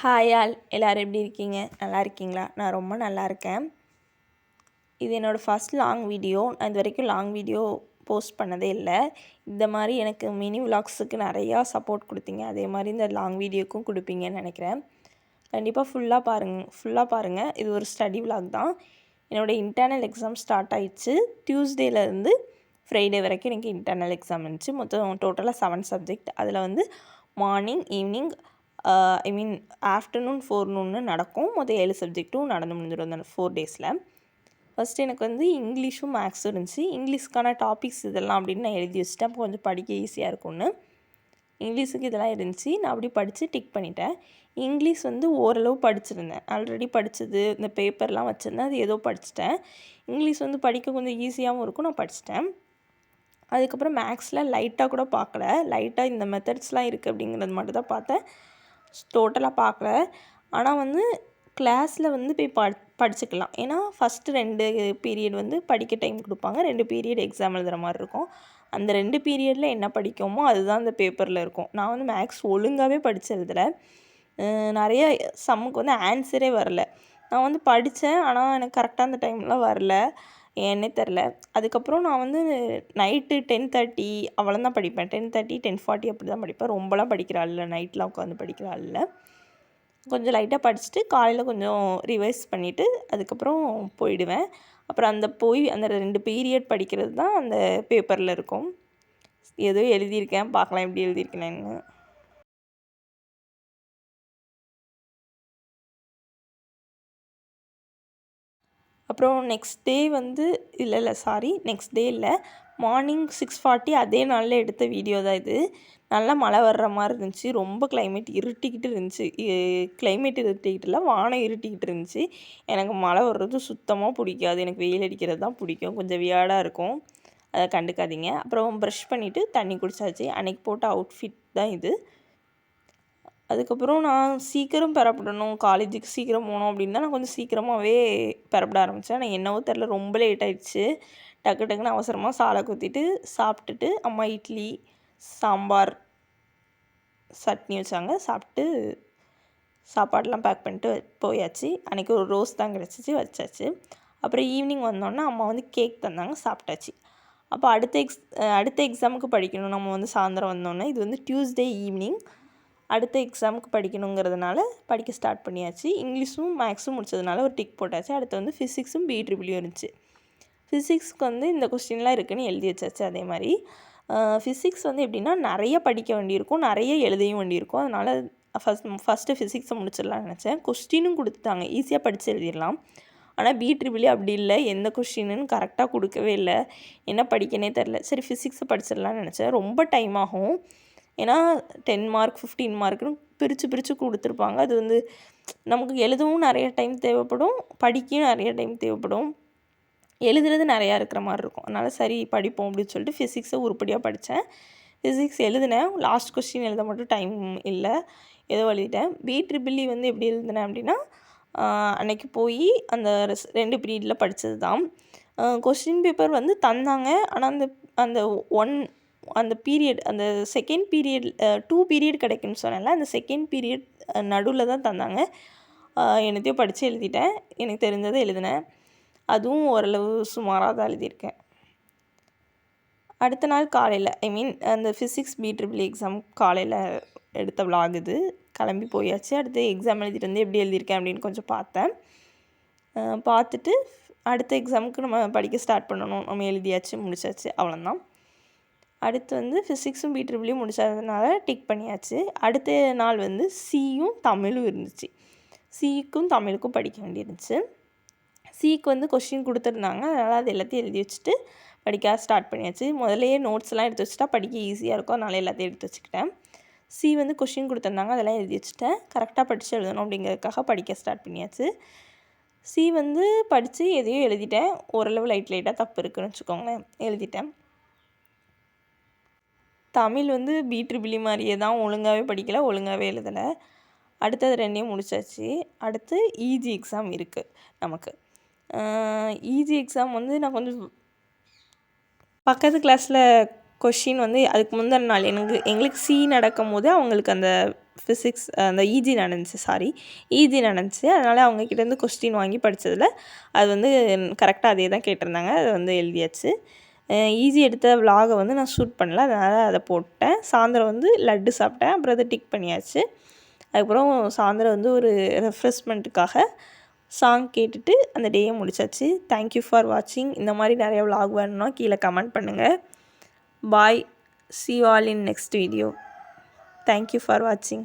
Hi all, எல்லோரும் எப்படி இருக்கீங்க? நல்லா இருக்கீங்களா? நான் ரொம்ப நல்லா இருக்கேன். இது என்னோடய ஃபஸ்ட் லாங் வீடியோ. நான் இது வரைக்கும் லாங் வீடியோ போஸ்ட் பண்ணதே இல்லை. இந்த மாதிரி எனக்கு மினி விலாக்ஸுக்கு நிறையா சப்போர்ட் கொடுத்தீங்க. அதே மாதிரி இந்த லாங் வீடியோக்கும் கொடுப்பீங்கன்னு நினைக்கிறேன். கண்டிப்பாக ஃபுல்லாக பாருங்கள். இது ஒரு ஸ்டடி விலாக் தான். என்னோடய இன்டர்னல் எக்ஸாம் ஸ்டார்ட் ஆகிடுச்சு. டியூஸ்டேலேருந்து ஃப்ரைடே வரைக்கும் எனக்கு இன்டர்னல் எக்ஸாம் இருந்துச்சு. மொத்தம் டோட்டலாக 7 சப்ஜெக்ட். அதில் மார்னிங், ஈவினிங், ஆஃப்டர்நூன், ஃபோர்நூன்னு நடக்கும். மொத்தம் 7 சப்ஜெக்ட்டும் நடந்து முடிஞ்சிடும் அந்த 4 டேஸில். ஃபஸ்ட்டு எனக்கு இங்கிலீஷும் மேக்ஸும் இருந்துச்சு. இங்கிலீஷ்க்கான டாபிக்ஸ் இதெல்லாம் அப்படின்னு நான் எழுதி வச்சுட்டேன். அப்போ கொஞ்சம் படிக்க ஈஸியாக இருக்கும்னு. இங்கிலீஷுக்கு இதெல்லாம் இருந்துச்சு. நான் அப்படி படித்து டிக் பண்ணிட்டேன். இங்கிலீஷ் ஓரளவு படிச்சிருந்தேன். ஆல்ரெடி படித்தது இந்த பேப்பர்லாம் வச்சுருந்தேன். அது ஏதோ படிச்சிட்டேன். இங்கிலீஷ் படிக்க கொஞ்சம் ஈஸியாகவும் இருக்கும். நான் படிச்சிட்டேன். அதுக்கப்புறம் மேக்ஸில் லைட்டாக கூட பார்க்கல. லைட்டாக இந்த மெத்தட்ஸ்லாம் இருக்குது அப்படிங்கிறது மட்டும் தான் பார்த்தேன். டோட்டலாக பார்க்கல. ஆனால் கிளாஸில் போய் படிச்சுக்கலாம். ஏன்னா ஃபஸ்ட்டு 2 பீரியட் படிக்க டைம் கொடுப்பாங்க. 2 பீரியட் எக்ஸாம் எழுதுகிற மாதிரி இருக்கும். அந்த 2 பீரியடில் என்ன படிக்கோமோ அதுதான் அந்த பேப்பரில் இருக்கும். நான் மேக்ஸ் ஒழுங்காகவே படித்து எழுதலை. நிறைய சம்முக்கு ஆன்சரே வரல. நான் படித்தேன். ஆனால் எனக்கு கரெக்டாக அந்த டைம்லாம் வரல. ஏன்னே தெரில. அதுக்கப்புறம் நான் நைட்டு 10:30 அவ்வளோதான் படிப்பேன். 10:30, 10:40 அப்படி தான் படிப்பேன். ரொம்பலாம் படிக்கிற ஆள் இல்லை. நைட்லாம் உட்காந்து படிக்கிற ஆள் இல்லை. கொஞ்சம் லைட்டாக படிச்சுட்டு காலையில் கொஞ்சம் ரிவைஸ் பண்ணிவிட்டு அதுக்கப்புறம் போயிடுவேன். அப்புறம் அந்த 2 பீரியட் படிக்கிறது தான் அந்த பேப்பரில் இருக்கும். ஏதோ எழுதியிருக்கேன், பார்க்கலாம் எப்படி எழுதியிருக்கேன்னு. அப்புறம் நெக்ஸ்ட் டே நெக்ஸ்ட் டே இல்லை, மார்னிங் 6:40 அதே நாளில் எடுத்த வீடியோ தான் இது. நல்லா மழை வர்ற மாதிரி இருந்துச்சு. ரொம்ப கிளைமேட் இருட்டிக்கிட்டு இருந்துச்சு. கிளைமேட் இருட்டிக்கிட்டு இல்லை, வானம் இருட்டிக்கிட்டு இருந்துச்சு. எனக்கு மழை வர்றது சுத்தமாக பிடிக்காது. எனக்கு வெயில் அடிக்கிறது தான் பிடிக்கும். கொஞ்சம் வியர்டாக இருக்கும். அதை கண்டுக்காதீங்க. அப்புறம் ப்ரஷ் பண்ணிவிட்டு தண்ணி குடித்தாச்சு. அன்றைக்கி போட்ட அவுட்ஃபிட் தான் இது. அதுக்கப்புறம் நான் சீக்கிரம் பெறப்படணும், காலேஜுக்கு சீக்கிரம் போகணும் அப்படின்னு தான் நான் கொஞ்சம் சீக்கிரமாகவே பெறப்பட ஆரம்பித்தேன். ஆனால் என்னவோ தெரில, ரொம்ப லேட் ஆகிடுச்சு. டக்குன்னு அவசரமாக சாலை குத்திட்டு சாப்பிட்டுட்டு அம்மா இட்லி, சாம்பார், சட்னி வச்சாங்க. சாப்பிட்டு சாப்பாடெலாம் பேக் பண்ணிட்டு போயாச்சு. அன்றைக்கி ஒரு ரோஸ் தான் கிடச்சிச்சு, வச்சாச்சு. அப்புறம் ஈவினிங் வந்தோடனே அம்மா கேக் தந்தாங்க, சாப்பிட்டாச்சு. அப்போ அடுத்த எக்ஸாமுக்கு படிக்கணும். நம்ம சாயந்தரம் வந்தோடனே இது டியூஸ்டே ஈவினிங். அடுத்த எக்ஸாமுக்கு படிக்கணுங்கிறதுனால படிக்க ஸ்டார்ட் பண்ணியாச்சு. இங்கிலீஷும் மேக்ஸும் முடிச்சதுனால ஒரு டிக் போட்டாச்சு. அடுத்து ஃபிசிக்ஸும் BEEE இருந்துச்சு. ஃபிசிக்ஸ்க்கு இந்த கொஸ்டின்லாம் இருக்குதுன்னு எழுதி வச்சாச்சு. அதே மாதிரி ஃபிசிக்ஸ் எப்படின்னா நிறைய படிக்க வேண்டியிருக்கும், நிறைய எழுதையும் வேண்டியிருக்கும். அதனால் ஃபஸ்ட்டு ஃபிசிக்ஸை முடிச்சிடலான்னு நினச்சேன். கொஸ்டினும் கொடுத்துட்டாங்க, ஈஸியாக படித்து எழுதிடலாம். ஆனால் BEEE அப்படி இல்லை, எந்த கொஸ்டின்னு கரெக்டாக கொடுக்கவே இல்லை. என்ன படிக்கனே தெரில. சரி ஃபிசிக்ஸை படிச்சிடலான்னு நினச்சேன். ரொம்ப டைம் ஆகும். ஏன்னா 10 மார்க் 15 மார்க்குன்னு பிரித்து கொடுத்துருப்பாங்க. அது நமக்கு எழுதவும் நிறைய டைம் தேவைப்படும், படிக்கவும் நிறைய டைம் தேவைப்படும். எழுதுறது நிறையா இருக்கிற மாதிரி இருக்கும். அதனால் சரி படிப்போம் அப்படின்னு சொல்லிட்டு ஃபிசிக்ஸை உருப்படியாக படித்தேன். ஃபிசிக்ஸ் எழுதினேன். லாஸ்ட் கொஸ்டின் எழுத மட்டும் டைம் இல்லை, ஏதோ எழுதிட்டேன். BEEE எப்படி எழுதினேன் அப்படின்னா, அன்றைக்கி போய் அந்த 2 பீரியடில் படித்தது தான். கொஸ்டின் பேப்பர் தந்தாங்க. ஆனால் அந்த பீரியட், அந்த செகண்ட் பீரியட் 2 பீரியட் கிடைக்குன்னு சொன்னேன்ல, அந்த செகண்ட் பீரியட் நடுவில் தான் தந்தாங்க. என்னத்தையும் படித்து எழுதிட்டேன். எனக்கு தெரிஞ்சதை எழுதினேன். அதுவும் ஓரளவு சுமாராக தான் எழுதியிருக்கேன். அடுத்த நாள் காலையில் அந்த ஃபிசிக்ஸ் BEEE எக்ஸாம் காலையில் எடுத்த விலாக் இது. கிளம்பி போயாச்சு. அடுத்து எக்ஸாம் எழுதிட்டு எப்படி எழுதியிருக்கேன் அப்படின்னு கொஞ்சம் பார்த்தேன். பார்த்துட்டு அடுத்த எக்ஸாமுக்கு நம்ம படிக்க ஸ்டார்ட் பண்ணணும். நம்ம எழுதியாச்சு, முடிச்சாச்சு, அவ்வளோதான். அடுத்து ஃபிசிக்ஸும் BEEE முடிச்சதுனால டிக் பண்ணியாச்சு. அடுத்த நாள் சியும் தமிழும் இருந்துச்சு. சிக்கும் தமிழுக்கும் படிக்க வேண்டியிருந்துச்சு. சிக்கு கொஸ்டின் கொடுத்துருந்தாங்க. அதனால் அது எல்லாத்தையும் எழுதி வச்சுட்டு படிக்க ஸ்டார்ட் பண்ணியாச்சு. முதல்லையே நோட்ஸ்லாம் எடுத்து வச்சுட்டா படிக்க ஈஸியாக இருக்கும். அதனால் எல்லாத்தையும் எடுத்து வச்சுக்கிட்டேன். சி கொஸ்டின் கொடுத்துருந்தாங்க, அதெல்லாம் எழுதி வச்சுட்டேன். கரெக்டாக படித்து எழுதணும் அப்படிங்கிறதுக்காக படிக்க ஸ்டார்ட் பண்ணியாச்சு. சி படித்து எதையோ எழுதிட்டேன். ஓரளவு லைட்டாக தப்பு இருக்குதுன்னு வச்சுக்கோங்களேன், எழுதிட்டேன். தமிழ் BEEE மாதிரியே தான், ஒழுங்காகவே படிக்கலை, ஒழுங்காகவே எழுதலை. அடுத்தது 2ஐயும் முடிச்சாச்சு. அடுத்து EG எக்ஸாம் இருக்குது நமக்கு. EG எக்ஸாம் நான் கொஞ்சம் பக்கத்து கிளாஸில் கொஷின் அதுக்கு முந்தின நாள் எங்களுக்கு சி நடக்கும் போது அவங்களுக்கு அந்த ஃபிசிக்ஸ் அந்த ஈஜி நடந்துச்சு, ஈஜி நடந்துச்சு. அதனால் அவங்கக்கிட்டேருந்து கொஸ்டின் வாங்கி படித்ததில் அது வந்து கரெக்டாக அதே தான் கேட்டிருந்தாங்க. அதை வந்து எழுதியாச்சு. ஈஸி எடுத்த விலாகை வந்து நான் ஷூட் பண்ணல, அதனால் அதை போட்டேன். சாயந்தரம் வந்து லட்டு சாப்பிட்டேன். அப்புறம் அதை டிக் பண்ணியாச்சு. அதுக்கப்புறம் சாயந்தரம் வந்து ஒரு ரெஃப்ரெஷ்மெண்ட்டுக்காக சாங் கேட்டுட்டு அந்த டேயை முடிச்சாச்சு. தேங்க்யூ ஃபார் வாட்சிங். இந்த மாதிரி நிறைய விலாக் வேணும்னா கீழே கமெண்ட் பண்ணுங்கள். பாய். See you all in next video. Thank you for watching.